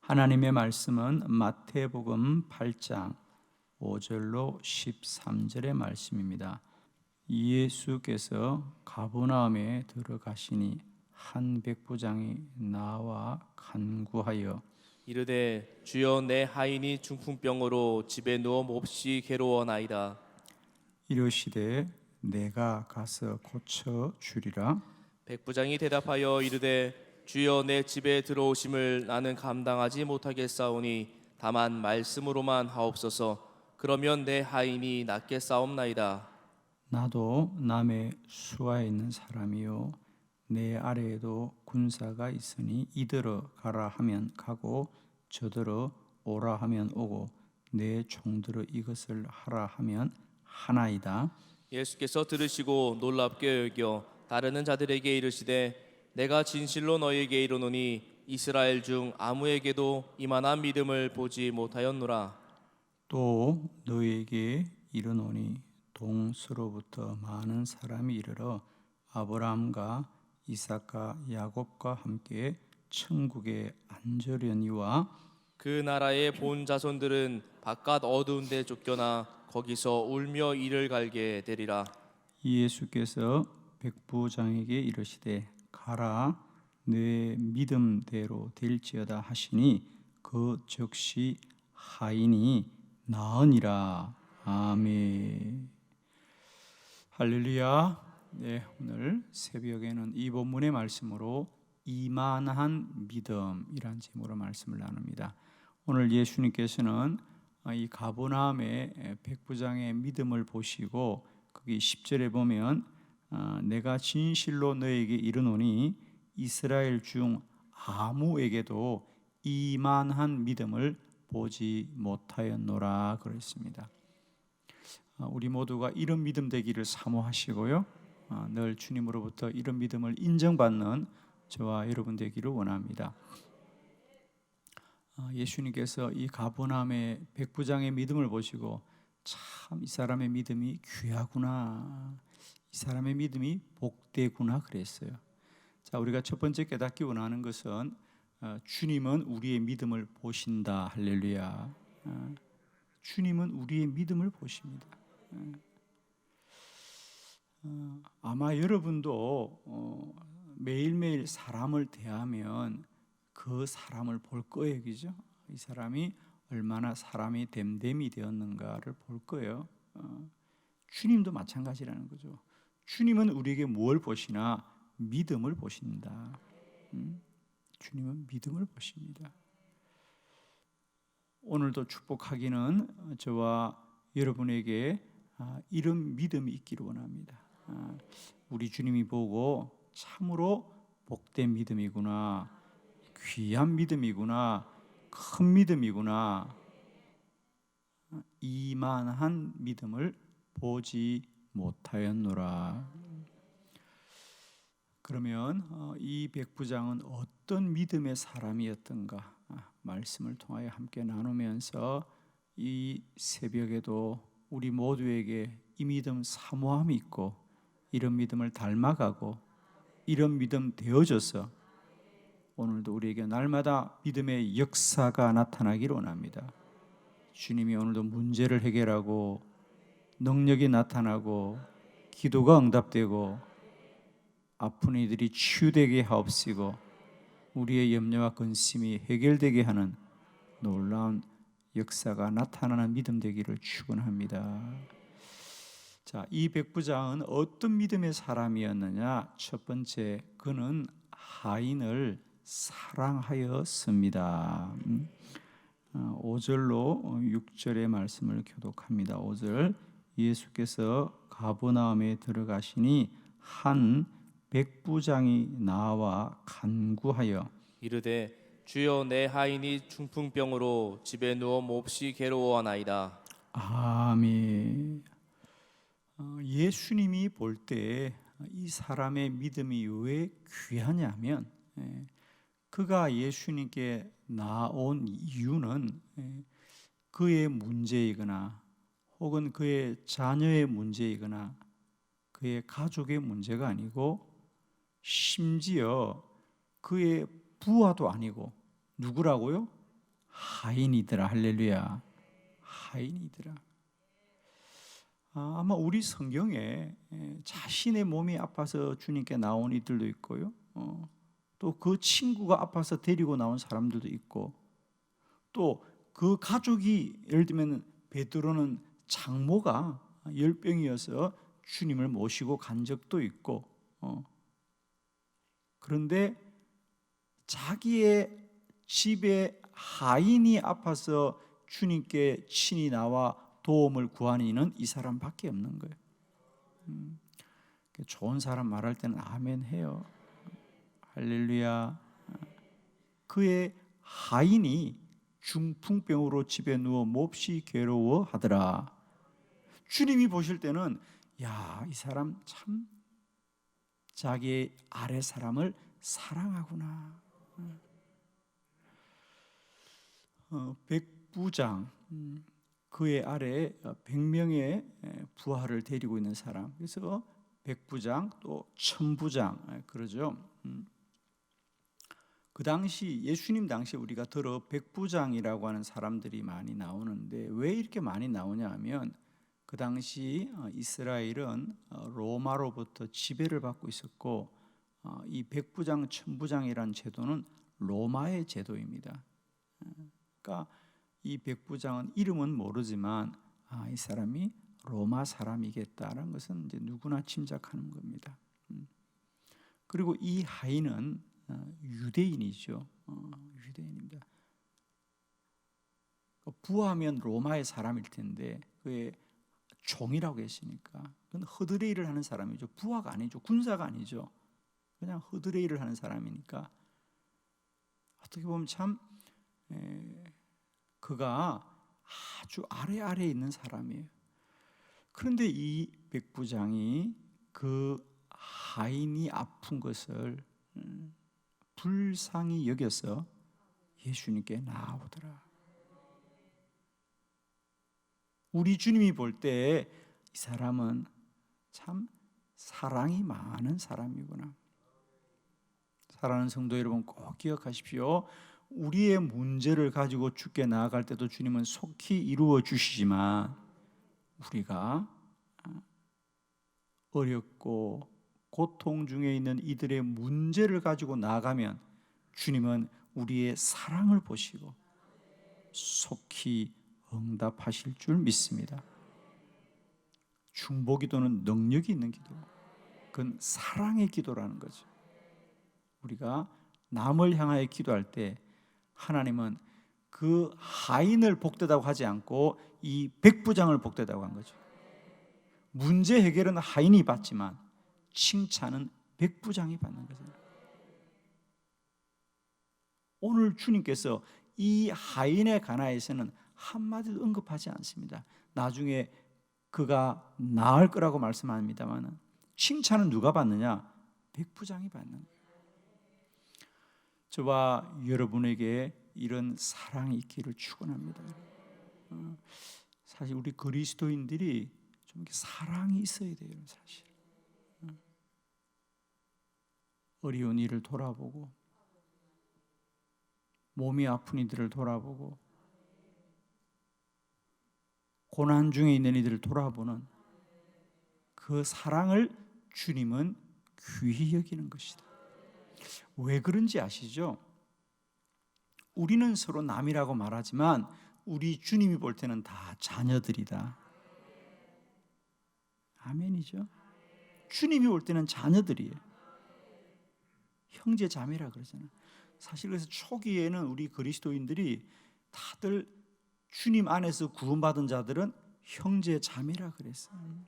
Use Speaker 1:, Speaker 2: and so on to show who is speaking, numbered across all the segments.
Speaker 1: 하나님의 말씀은 마태복음 8장 5절로 13절의 말씀입니다. 예수께서 가버나움에 들어가시니 한 백부장이 나와 간구하여
Speaker 2: 이르되 주여 내 하인이 중풍병으로 집에 누워 몹시 괴로워나이다.
Speaker 1: 이르시되 내가 가서 고쳐 주리라.
Speaker 2: 백부장이 대답하여 이르되 주여 내 집에 들어오심을 나는 감당하지 못하겠사오니 다만 말씀으로만 하옵소서. 그러면 내 하인이 낫겠사옵나이다.
Speaker 1: 나도 남의 수하에 있는 사람이요 내 아래에도 군사가 있으니 이들어 가라 하면 가고 저들어 오라 하면 오고 내 종들어 이것을 하라 하면 하나이다.
Speaker 2: 예수께서 들으시고 놀랍게 여겨 따르는 자들에게 이르시되 내가 진실로 너희에게 이르노니 이스라엘 중 아무에게도 이만한 믿음을 보지 못하였노라.
Speaker 1: 또 너희에게 이르노니 동서로부터 많은 사람이 이르러 아브라함과 이삭과 야곱과 함께 천국에 앉으려니와
Speaker 2: 그 나라의 본 자손들은 바깥 어두운 데 쫓겨나 거기서 울며 이를 갈게 되리라.
Speaker 1: 예수께서 백부장에게 이르시되 가라 내 믿음대로 될지어다 하시니 그 즉시 하인이 나으니라. 아멘. 할렐루야. 네, 오늘 새벽에는 이 본문의 말씀으로 이만한 믿음이란 제목으로 말씀을 나눕니다. 오늘 예수님께서는 이 가버나움의 백부장의 믿음을 보시고 거기 10절에 보면 내가 진실로 너에게 이르노니 이스라엘 중 아무에게도 이만한 믿음을 보지 못하였노라 그랬습니다. 우리 모두가 이런 믿음 되기를 사모하시고요, 늘 주님으로부터 이런 믿음을 인정받는 저와 여러분 되기를 원합니다. 예수님께서 이 가버나움의 백부장의 믿음을 보시고 참 이 사람의 믿음이 귀하구나, 이 사람의 믿음이 복되구나 그랬어요. 자, 우리가 첫 번째 깨닫기 원하는 것은 주님은 우리의 믿음을 보신다. 할렐루야. 주님은 우리의 믿음을 보십니다. 아마 여러분도 매일매일 사람을 대하면 그 사람을 볼 거예요, 그죠? 이 사람이 얼마나 사람이 됨됨이 되었는가를 볼 거예요. 주님도 마찬가지라는 거죠. 주님은 우리에게 뭘 보시나? 믿음을 보신다. 주님은 믿음을 보십니다. 오늘도 축복하기는 저와 여러분에게 이런 믿음이 있기를 원합니다. 우리 주님이 보고 참으로 복된 믿음이구나, 귀한 믿음이구나, 큰 믿음이구나, 이만한 믿음을 보지 못하였노라. 그러면 이 백부장은 어떤 믿음의 사람이었던가 말씀을 통하여 함께 나누면서 이 새벽에도 우리 모두에게 이 믿음 사모함이 있고 이런 믿음을 닮아가고 이런 믿음 되어져서 오늘도 우리에게 날마다 믿음의 역사가 나타나기를 원합니다. 주님이 오늘도 문제를 해결하고 능력이 나타나고 기도가 응답되고 아픈 이들이 치유되게 하옵시고 우리의 염려와 근심이 해결되게 하는 놀라운 역사가 나타나는 믿음 되기를 축원합니다. 자, 이 백부장은 어떤 믿음의 사람이었느냐? 첫 번째, 그는 하인을 사랑하였습니다. 5절로 6절의 말씀을 교독합니다. 5절, 예수께서 가버나움에 들어가시니 한 백부장이 나와 간구하여
Speaker 2: 이르되 주여 내 하인이 중풍병으로 집에 누워 몹시 괴로워하나이다.
Speaker 1: 아멘. 예수님이 볼 때 이 사람의 믿음이 왜 귀하냐면 그가 예수님께 나온 이유는 그의 문제이거나 혹은 그의 자녀의 문제이거나 그의 가족의 문제가 아니고 심지어 그의 부하도 아니고 누구라고요? 하인이더라. 할렐루야. 하인이더라. 아마 우리 성경에 자신의 몸이 아파서 주님께 나온 이들도 있고요. 또 그 친구가 아파서 데리고 나온 사람들도 있고, 또 그 가족이, 예를 들면 베드로는 장모가 열병이어서 주님을 모시고 간 적도 있고, 그런데 자기의 집에 하인이 아파서 주님께 친히 나와 도움을 구하는 이는 이 사람밖에 없는 거예요. 좋은 사람 말할 때는 아멘 해요. 할렐루야. 그의 하인이 중풍병으로 집에 누워 몹시 괴로워하더라. 주님이 보실 때는 야, 이 사람 참 자기의 아래 사람을 사랑하구나. 백부장, 그의 아래 100명의 부하를 데리고 있는 사람. 그래서 백부장 또 천부장 그러죠. 그 당시 예수님 당시에 우리가 들어 백부장이라고 하는 사람들이 많이 나오는데, 왜 이렇게 많이 나오냐 하면 그 당시 이스라엘은 로마로부터 지배를 받고 있었고, 이 백부장 천부장이라는 제도는 로마의 제도입니다. 그러니까 이 백부장은 이름은 모르지만 이 사람이 로마 사람이겠다라는 것은 이제 누구나 짐작하는 겁니다. 그리고 이 하인은 유대인이죠. 유대인입니다. 부하면 로마의 사람일 텐데 그의 종이라고 했으니까 그건 허드레 일을 하는 사람이죠. 부하가 아니죠. 군사가 아니죠. 그냥 허드레 일을 하는 사람이니까 어떻게 보면 참 그가 아주 아래에 있는 사람이에요. 그런데 이 백부장이 그 하인이 아픈 것을 불쌍히 여겨서 예수님께 나아오더라. 우리 주님이 볼 때 이 사람은 참 사랑이 많은 사람이구나. 사랑하는 성도 여러분, 꼭 기억하십시오. 우리의 문제를 가지고 주께 나아갈 때도 주님은 속히 이루어 주시지만, 우리가 어렵고 고통 중에 있는 이들의 문제를 가지고 나아가면 주님은 우리의 사랑을 보시고 속히 응답하실 줄 믿습니다. 중보기도는 능력이 있는 기도, 그건 사랑의 기도라는 거죠. 우리가 남을 향하여 기도할 때 하나님은 그 하인을 복되다고 하지 않고 이 백부장을 복되다고 한 거죠. 문제 해결은 하인이 받지만 칭찬은 백부장이 받는 거죠. 오늘 주님께서 이 하인에 관하여서는 한마디도 언급하지 않습니다. 나중에 그가 나을 거라고 말씀합니다만 칭찬은 누가 받느냐? 백부장이 받는 거예요. 저와 여러분에게 이런 사랑이 있기를 축원합니다. 사실 우리 그리스도인들이 좀 이렇게 사랑이 있어야 돼요. 사실 어려운 이를 돌아보고, 몸이 아픈 이들을 돌아보고, 고난 중에 있는 이들을 돌아보는 그 사랑을 주님은 귀히 여기는 것이다. 왜 그런지 아시죠? 우리는 서로 남이라고 말하지만 우리 주님이 볼 때는 다 자녀들이다. 아멘이죠? 주님이 볼 때는 자녀들이에요. 형제 자매라 그러잖아요. 사실 그래서 초기에는 우리 그리스도인들이 다들 주님 안에서 구원받은 자들은 형제 자매라 그랬어요.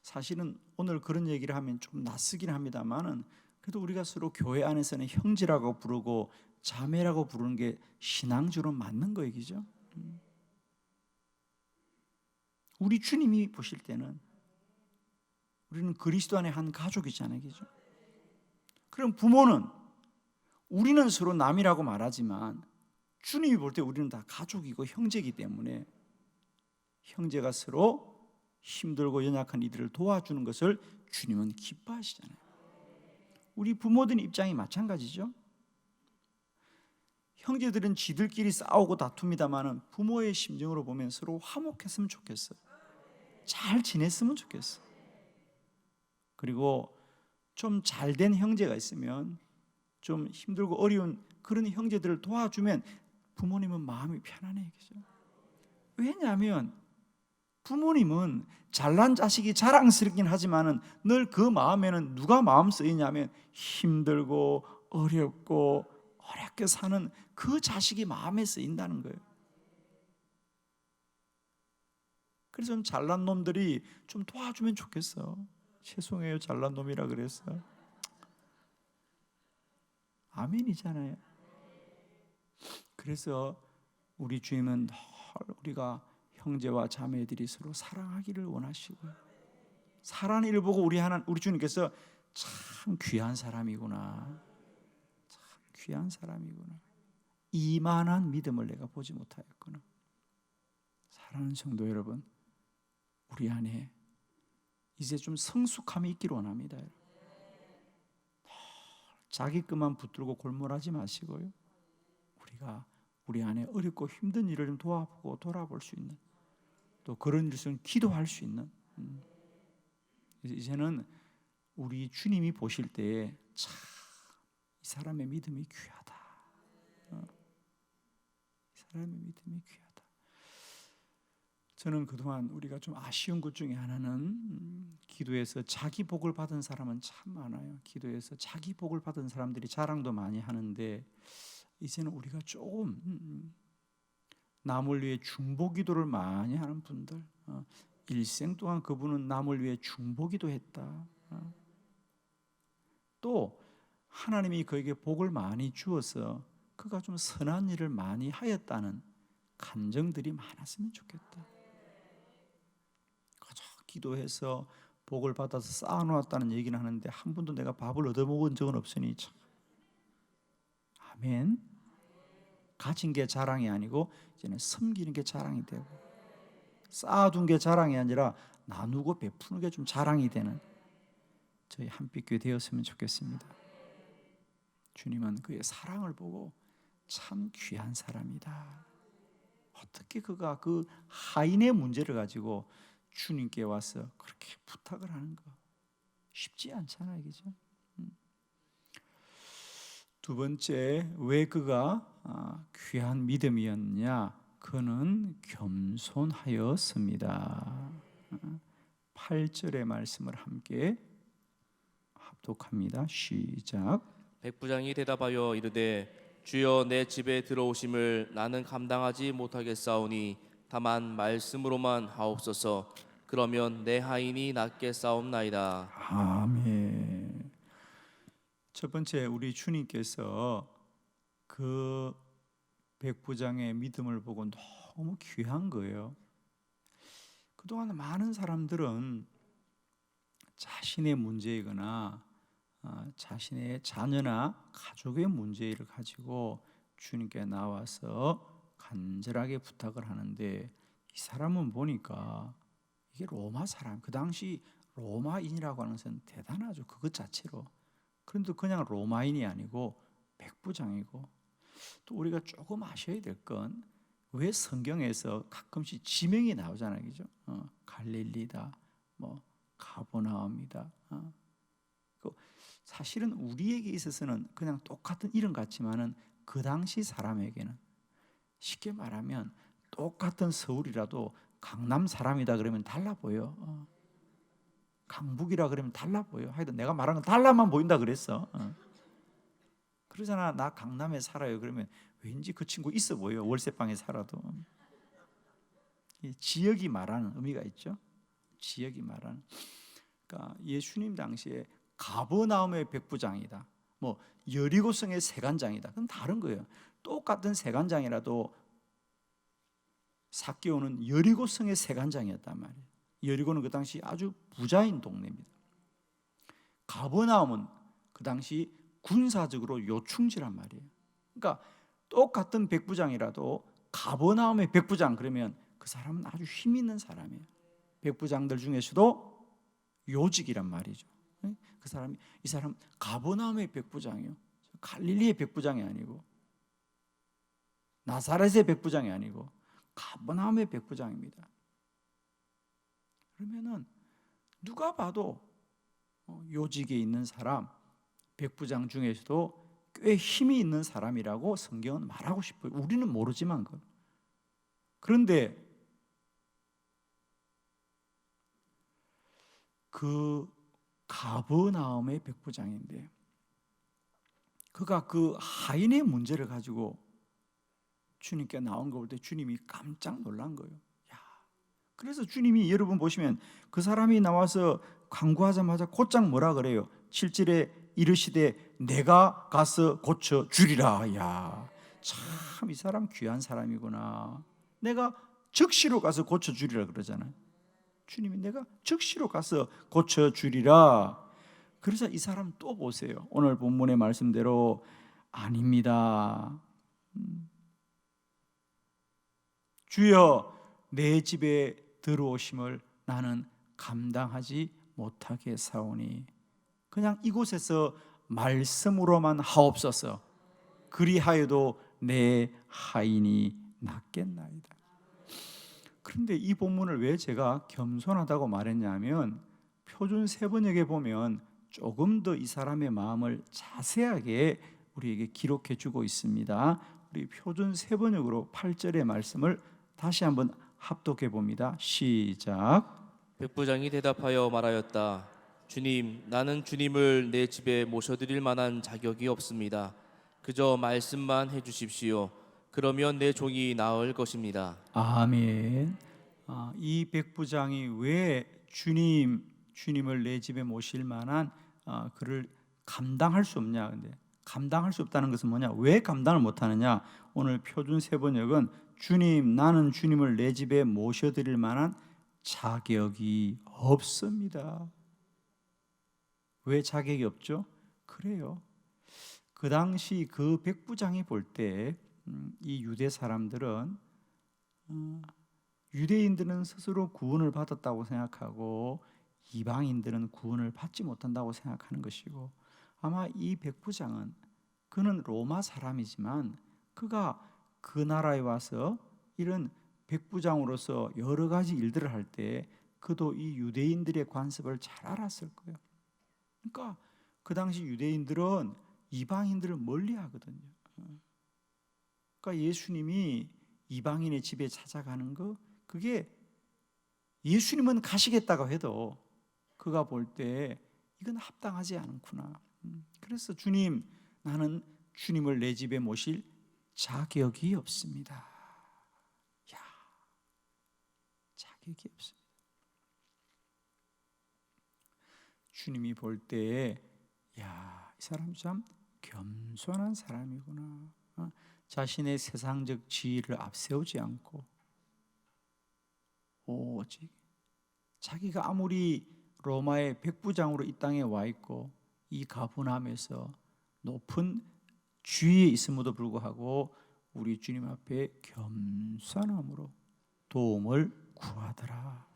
Speaker 1: 사실은 오늘 그런 얘기를 하면 좀 낯쓰긴 합니다만은, 그래도 우리가 서로 교회 안에서는 형제라고 부르고 자매라고 부르는 게 신앙적으로 맞는 거 얘기죠. 우리 주님이 보실 때는 우리는 그리스도 안에 한 가족이잖아요, 그죠? 그럼 부모는 우리는 서로 남이라고 말하지만 주님이 볼 때 우리는 다 가족이고 형제이기 때문에 형제가 서로 힘들고 연약한 이들을 도와주는 것을 주님은 기뻐하시잖아요. 우리 부모들 입장이 마찬가지죠. 형제들은 지들끼리 싸우고 다툽니다마는 부모의 심정으로 보면 서로 화목했으면 좋겠어. 잘 지냈으면 좋겠어. 그리고 좀 잘된 형제가 있으면 좀 힘들고 어려운 그런 형제들을 도와주면 부모님은 마음이 편안해요. 그죠? 왜냐하면 부모님은 잘난 자식이 자랑스럽긴 하지만은 늘 그 마음에는 누가 마음 쓰이냐면 힘들고 어렵고 어렵게 사는 그 자식이 마음에 쓰인다는 거예요. 그래서 좀 잘난 놈들이 좀 도와주면 좋겠어. 죄송해요, 잘난 놈이라 그랬어. 아멘이잖아요. 그래서 우리 주님은 늘 우리가 형제와 자매들이 서로 사랑하기를 원하시고, 사랑하는 일 보고 우리 주님께서 참 귀한 사람이구나, 참 귀한 사람이구나, 이만한 믿음을 내가 보지 못하였구나. 사랑하는 성도 여러분, 우리 안에 이제 좀 성숙함이 있기를 원합니다. 자기 것만 붙들고 골몰하지 마시고요, 우리가 우리 안에 어렵고 힘든 일을 좀 도와보고 돌아볼 수 있는, 또 그런 일은 기도할 수 있는, 이제는 우리 주님이 보실 때에 참 이 사람의 믿음이 귀하다, 이 사람의 믿음이 귀하다. 저는 그동안 우리가 좀 아쉬운 것 중에 하나는 기도에서 자기 복을 받은 사람은 참 많아요. 기도에서 자기 복을 받은 사람들이 자랑도 많이 하는데, 이제는 우리가 조금 남을 위해 중보기도를 많이 하는 분들, 일생 동안 그분은 남을 위해 중보기도 했다, 또 하나님이 그에게 복을 많이 주어서 그가 좀 선한 일을 많이 하였다는 간증들이 많았으면 좋겠다. 그저 기도해서 복을 받아서 쌓아놓았다는 얘기는 하는데 한 번도 내가 밥을 얻어먹은 적은 없으니 참. 아멘. 가진 게 자랑이 아니고 이제는 섬기는 게 자랑이 되고, 쌓아둔 게 자랑이 아니라 나누고 베푸는 게 좀 자랑이 되는 저희 한빛교회 되었으면 좋겠습니다. 주님은 그의 사랑을 보고 참 귀한 사람이다, 어떻게 그가 그 하인의 문제를 가지고 주님께 와서 그렇게 부탁을 하는 거 쉽지 않잖아요, 그죠? 두 번째, 왜 그가 귀한 믿음이었냐? 그는 겸손하였습니다. 8절의 말씀을 함께 합독합니다. 시작.
Speaker 2: 백부장이 대답하여 이르되 주여 내 집에 들어오심을 나는 감당하지 못하겠사오니 다만 말씀으로만 하옵소서. 그러면 내 하인이 낫게 싸움나이다.
Speaker 1: 아멘. 첫 번째, 우리 주님께서 그 백부장의 믿음을 보고 너무 귀한 거예요. 그동안 많은 사람들은 자신의 문제이거나 자신의 자녀나 가족의 문제를 가지고 주님께 나와서 간절하게 부탁을 하는데, 이 사람은 보니까 이게 로마 사람, 그 당시 로마인이라고 하는 것은 대단하죠, 그것 자체로. 그런데 그냥 로마인이 아니고 백부장이고, 또 우리가 조금 아셔야 될 건, 왜 성경에서 가끔씩 지명이 나오잖아요, 그죠? 갈릴리다, 뭐 가버나움이다. 사실은 우리에게 있어서는 그냥 똑같은 이름 같지만은 그 당시 사람에게는, 쉽게 말하면 똑같은 서울이라도 강남 사람이다 그러면 달라 보여. 강북이라 그러면 달라 보여. 하여튼 내가 말하는 건 달라만 보인다 그랬어. 그러잖아, 나 강남에 살아요 그러면 왠지 그 친구 있어 보여, 월세방에 살아도. 지역이 말하는 의미가 있죠. 지역이 말하는. 그러니까 예수님 당시에 가버나움의 백부장이다, 뭐 여리고성의 세관장이다, 그건 다른 거예요. 똑같은 세관장이라도 삭개오는 여리고성의 세관장이었단 말이에요. 여리고는 그 당시 아주 부자인 동네입니다. 가버나움은 그 당시 군사적으로 요충지란 말이에요. 그러니까 똑같은 백부장이라도 가버나움의 백부장 그러면 그 사람은 아주 힘 있는 사람이에요. 백부장들 중에서도 요직이란 말이죠. 이 사람 가버나움의 백부장이요, 갈릴리의 백부장이 아니고. 나사렛의 백부장이 아니고 가버나움의 백부장입니다. 그러면은 누가 봐도 요직에 있는 사람, 백부장 중에서도 꽤 힘이 있는 사람이라고 성경은 말하고 싶어요. 우리는 모르지만 그런데 그 가버나움의 백부장인데 그가 그 하인의 문제를 가지고 주님께 나온 거 볼 때 주님이 깜짝 놀란 거예요. 야, 그래서 주님이 여러분 보시면 그 사람이 나와서 간구하자마자 곧장 뭐라 그래요? 7절에 이르시되 내가 가서 고쳐 주리라. 야, 참 이 사람 귀한 사람이구나. 내가 즉시로 가서 고쳐 주리라 그러잖아요. 주님이 내가 즉시로 가서 고쳐 주리라. 그래서 이 사람 또 보세요. 오늘 본문의 말씀대로 아닙니다. 주여 내 집에 들어오심을 나는 감당하지 못하게 사오니 그냥 이곳에서 말씀으로만 하옵소서. 그리하여도 내 하인이 낫겠나이다. 그런데 이 본문을 왜 제가 겸손하다고 말했냐면 표준 세번역에 보면 조금 더 이 사람의 마음을 자세하게 우리에게 기록해 주고 있습니다. 우리 표준 세번역으로 8절의 말씀을 다시 한번 합독해 봅니다. 시작.
Speaker 2: 백부장이 대답하여 말하였다. 주님, 나는 주님을 내 집에 모셔드릴 만한 자격이 없습니다. 그저 말씀만 해주십시오. 그러면 내 종이 나을 것입니다.
Speaker 1: 아멘. 이 백부장이 왜 주님을 내 집에 모실 만한 그를 감당할 수 없냐? 근데 감당할 수 없다는 것은 뭐냐? 왜 감당을 못하느냐? 오늘 표준 세번역은 주님, 나는 주님을 내 집에 모셔드릴 만한 자격이 없습니다. 왜 자격이 없죠? 그래요. 그 당시 그 백부장이 볼 때 이 유대 사람들은 유대인들은 스스로 구원을 받았다고 생각하고 이방인들은 구원을 받지 못한다고 생각하는 것이고 아마 이 백부장은 그는 로마 사람이지만 그가 그 나라에 와서 이런 백부장으로서 여러 가지 일들을 할 때 그도 이 유대인들의 관습을 잘 알았을 거예요. 그러니까 그 당시 유대인들은 이방인들을 멀리하거든요. 그러니까 예수님이 이방인의 집에 찾아가는 거 그게 예수님은 가시겠다고 해도 그가 볼 때 이건 합당하지 않구나. 그래서 주님, 나는 주님을 내 집에 모실 자격이 없습니다. 야, 자격이 없습니다. 주님이 볼 때, 야, 이 사람 참 겸손한 사람이구나. 자신의 세상적 지위를 앞세우지 않고 오직 자기가 아무리 로마의 백부장으로 이 땅에 와 있고 이 가버나움에서 높은 주위에 있음에도 불구하고 우리 주님 앞에 겸손함으로 도움을 구하더라.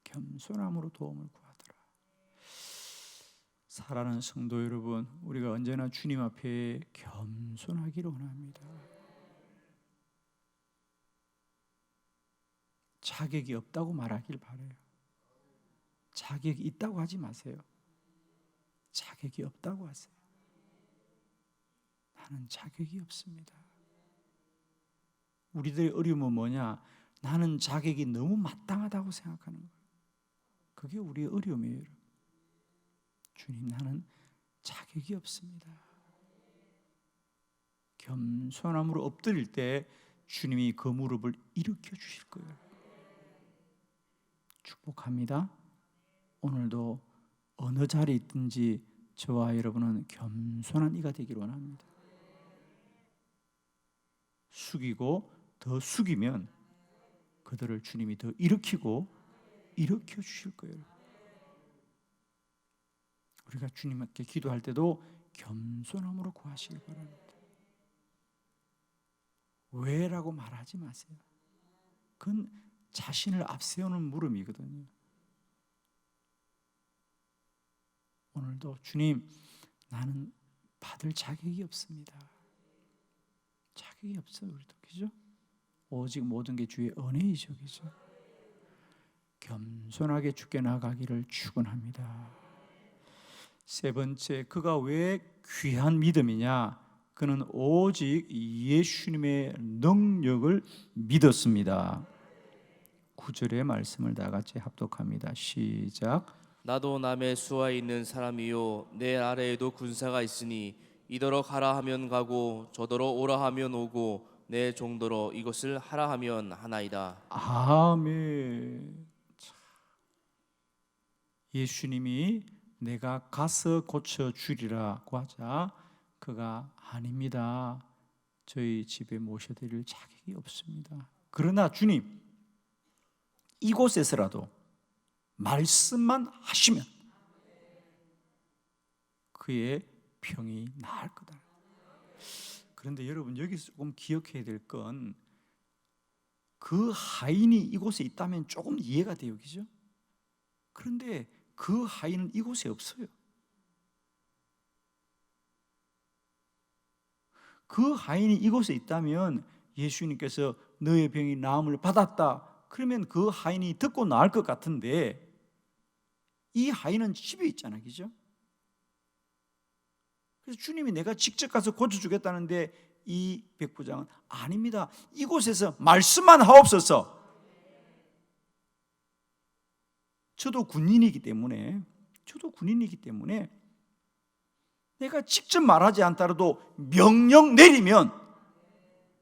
Speaker 1: 겸손함으로 도움을 구하더라. 사랑하는 성도 여러분, 우리가 언제나 주님 앞에 겸손하기를 원합니다. 자격이 없다고 말하길 바라요. 자격이 있다고 하지 마세요. 자격이 없다고 하세요. 나는 자격이 없습니다. 우리들의 어려움은 뭐냐? 나는 자격이 너무 마땅하다고 생각하는 거예요. 그게 우리의 어려움이에요. 여러분. 주님, 나는 자격이 없습니다. 겸손함으로 엎드릴 때 주님이 그 무릎을 일으켜 주실 거예요. 축복합니다. 오늘도 어느 자리에 있든지 저와 여러분은 겸손한 이가 되기를 원합니다. 숙이고 더 숙이면 그들을 주님이 더 일으켜 주실 거예요. 우리가 주님께 기도할 때도 겸손함으로 구하시길 바랍니다. 왜라고 말하지 마세요. 그건 자신을 앞세우는 물음이거든요. 오늘도 주님, 나는 받을 자격이 없습니다. 자격이 자격이 없어요. 우리도 그죠? 오직 모든 게 주의 은혜이죠, 그죠? 겸손하게 주께 나가기를 축원합니다. 세 번째, 그가 왜 귀한 믿음이냐? 그는 오직 예수님의 능력을 믿었습니다. 9절의 말씀을 다 같이 합독합니다. 시작.
Speaker 2: 나도 남의 수하에 있는 사람이요 내 아래에도 군사가 있으니 이더러 가라 하면 가고 저더러 오라 하면 오고 내 종더러 이것을 하라 하면 하나이다.
Speaker 1: 아멘. 예수님이 내가 가서 고쳐주리라고 하자 그가 아닙니다. 저희 집에 모셔드릴 자격이 없습니다. 그러나 주님, 이곳에서라도 말씀만 하시면 그의 병이 나을 거다. 그런데 여러분 여기서 조금 기억해야 될 건 그 하인이 이곳에 있다면 조금 이해가 돼요, 그죠? 그런데 그 하인은 이곳에 없어요. 그 하인이 이곳에 있다면 예수님께서 너의 병이 나음을 받았다. 그러면 그 하인이 듣고 나을 것 같은데 이 하인은 집에 있잖아, 그죠? 그래서 주님이 내가 직접 가서 고쳐주겠다는데 이 백부장은 아닙니다. 이곳에서 말씀만 하옵소서. 저도 군인이기 때문에 내가 직접 말하지 않더라도 명령 내리면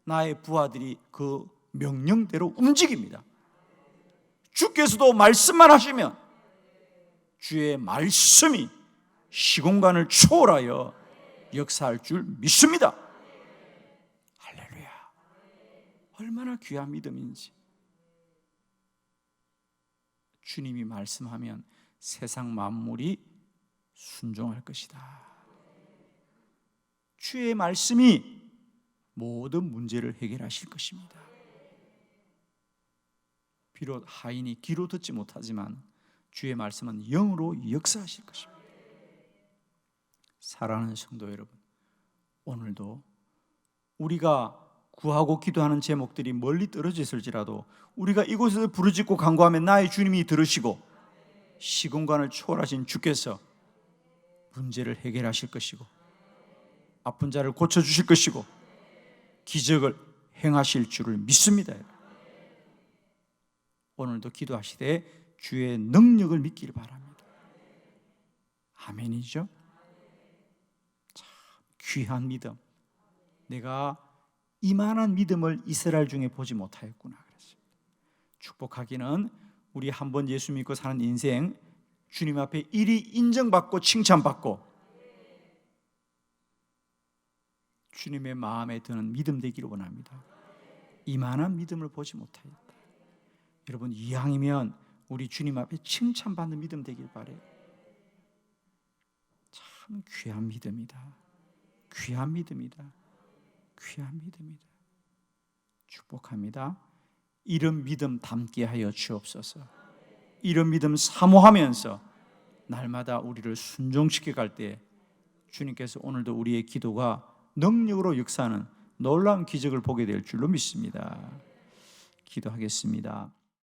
Speaker 1: 나의 부하들이 그 명령대로 움직입니다. 주께서도 말씀만 하시면 주의 말씀이 시공간을 초월하여 역사할 줄 믿습니다. 할렐루야. 얼마나 귀한 믿음인지. 주님이 말씀하면 세상 만물이 순종할 것이다. 주의 말씀이 모든 문제를 해결하실 것입니다. 비록 하인이 귀로 듣지 못하지만 주의 말씀은 영으로 역사하실 것입니다. 사랑하는 성도 여러분, 오늘도 우리가 구하고 기도하는 제목들이 멀리 떨어져 있을지라도 우리가 이곳에서 부르짖고 간구하면 나의 주님이 들으시고 시공간을 초월하신 주께서 문제를 해결하실 것이고 아픈 자를 고쳐주실 것이고 기적을 행하실 줄을 믿습니다. 오늘도 기도하시되 주의 능력을 믿기를 바랍니다. 아멘이죠? 참 귀한 믿음. 내가 이만한 믿음을 이스라엘 중에 보지 못하였구나 그랬습니다. 축복하기는 우리 한번 예수 믿고 사는 인생 주님 앞에 일이 인정받고 칭찬받고 주님의 마음에 드는 믿음 되기를 원합니다. 이만한 믿음을 보지 못하였다. 여러분 이왕이면 우리 주님 앞에 칭찬받는 믿음 되길 바래요. 참 귀한 믿음이다. 귀한 믿음이다. 귀한 믿음이다. 축복합니다. 이런 믿음 담게 하여 주옵소서. 이런 믿음 사모하면서 날마다 우리를 순종시켜 갈 때 주님께서 오늘도 우리의 기도가 능력으로 역사하는 놀라운 기적을 보게 될 줄로 믿습니다. 기도하겠습니다.